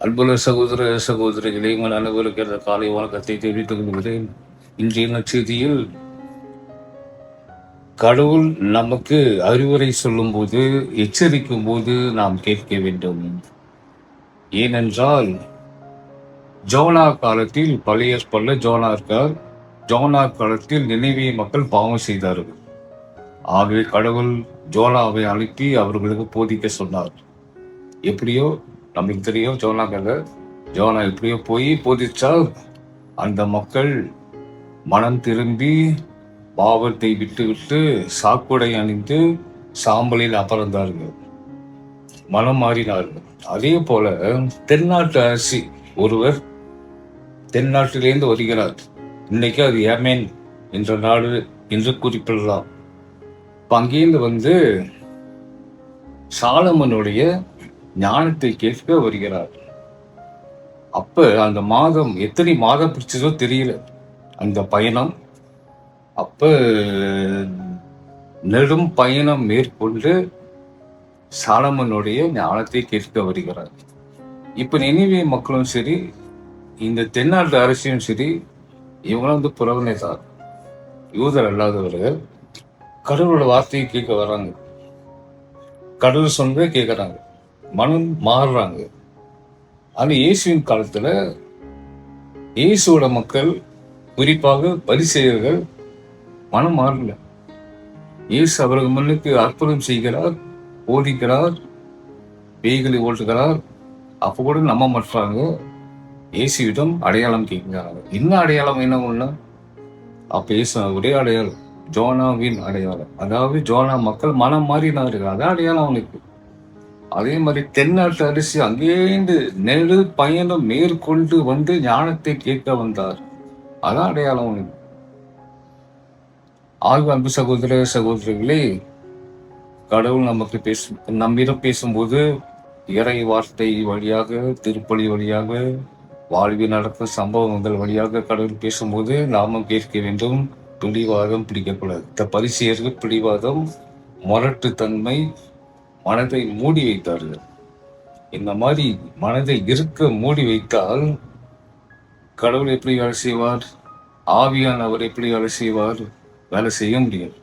அன்புள்ள சகோதர சகோதரிகளே, உங்கள் அனைவருக்கு இந்த காலை வணக்கத்தை தெரிவித்துக் கொள்கிறேன். இன்றைய நற்செய்தியில் கடவுள் நமக்கு அறிவுரை சொல்லும்போது, எச்சரிக்கும் போது நாம் கேட்க வேண்டும். ஏனென்றால் ஜோனா காலத்தில் பழைய ஏற்பாடுல ஜோனா இருக்கார். ஜோனா காலத்தில் நினைவே மக்கள் பாவம் செய்தார்கள். ஆகவே கடவுள் ஜோனாவை அனுப்பி அவர்களுக்கு போதிக்க சொன்னார். எப்படியோ நமக்கு தெரியும் ஜோனா கதை. ஜோனா எப்படியோ போய் போதிச்சால் அந்த மக்கள் மனம் திரும்பி பாவத்தை விட்டு சாக்குடை அணிந்து சாம்பலில் அமர்ந்தார்கள், மனம் மாறினார்கள். அதே போல தென்னாட்டு அரசி ஒருவர் தென்னாட்டிலிருந்து வருகிறார். இன்னைக்கு அது யேமேன் என்ற நாடு என்று குறிப்பிடலாம். அங்கேருந்து வந்து சாலமனுடைய ஞானத்தை கேட்க வருகிறார். அப்ப அந்த மாதம் எத்தனை மாதம் பிடிச்சதோ தெரியல அந்த பயணம். அப்ப நெடும் பயணம் மேற்கொண்டு சாலமனுடைய ஞானத்தை கேட்க வருகிறார். இப்ப நினைவே மக்களும் சரி, இந்த தென்னாட்டு அரசியும் சரி, இவங்களும் வந்து புறவனைதான், யூதர் அல்லாதவர்கள். கடவுளோட வார்த்தையை கேட்க வர்றாங்க, கடவுள் சொன்னதை கேட்கறாங்க, மனம் மாறுறாங்க. ஆனா இயேசுவின் காலத்துல இயேசுவோட மக்கள், குறிப்பாக பரிசேயர்கள், மனம் மாறல. இயேசு அவர்கள் முன்னுக்கு அற்புதம் செய்கிறார், போதிக்கிறார், பேய்களை ஓட்டுகிறார். அப்ப கூட நம்ப மாட்டாங்க. இயேசுவிடம் அடையாளம் கேட்கிறாங்க. என்ன அடையாளம் என்ன ஒண்ணு? அப்ப இயேசு ஒரே அடையாளம், ஜோனாவின் அடையாளம். அதாவது ஜோனா மக்கள் மனம் மாறினார்கள், அதான் அடையாளம் அவனுக்கு. அதே மாதிரி தென்னாட்டு அரசி அங்கேருந்து நெடு பயணம் மேற்கொண்டு வந்து ஞானத்தை கேட்க வந்தார், அதான் அடையாளம் அவனுக்கு. ஆய்வு அன்பு சகோதர சகோதரிகளே, கடவுள் நமக்கு நம்மிடம் பேசும்போது இறை வார்த்தை வழியாக, திருப்பலி வழியாக, வாழ்வில் நடக்கும் சம்பவங்கள் வழியாக கடவுள் பேசும்போது நாமும் கேட்க வேண்டும். பிடிவாதம் பிடிக்கக்கூடாது. இந்த பரிசேயர்கள் பிடிவாதம், முரட்டுத்தன்மை, மனதை மூடி வைத்தார்கள். இந்த மாதிரி மனதை இருக்க மூடி வைத்தால் கடவுள் எப்படி வேலை செய்வார்? ஆவியானவர் எப்படி வேலை செய்வார்? வேலை செய்ய முடியாது.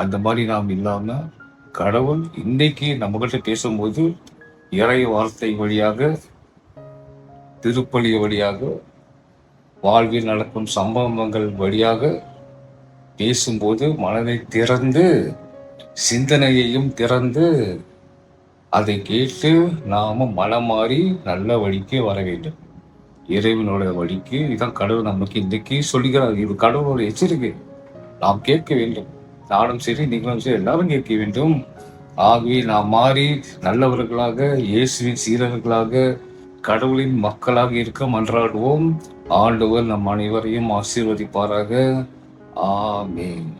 அந்த மாதிரி நாம் இல்லாம கடவுள் இன்னைக்கு நம்ம கிட்ட பேசும்போது இறை வார்த்தை வழியாக, திருப்பலி வழியாக, வாழ்வில் நடக்கும் சம்பவங்கள் வழியாக பேசும்போது மனதை திறந்து, சிந்தனையையும் திறந்து அதை கேட்டு நாம மனம் மாறி நல்ல வழிக்கு வர வேண்டும். இறைவனோட வழிக்கு. இதான் கடவுள் நமக்கு இன்னைக்கு சொல்லுகிறார். இது கடவுளோட எச்சரிக்கை. நாம் கேட்க வேண்டும். நானும் சரி, நீங்களும் சரி, எல்லாரும் கேட்க வேண்டும். ஆகவே நாம் மாறி நல்லவர்களாக, இயேசுவின் சீரர்களாக, கடவுளின் மக்களாக இருக்க மன்றாடுவோம். ஆண்டவர் நம் அனைவரையும் ஆசீர்வதிப்பாராக. ஆமென்.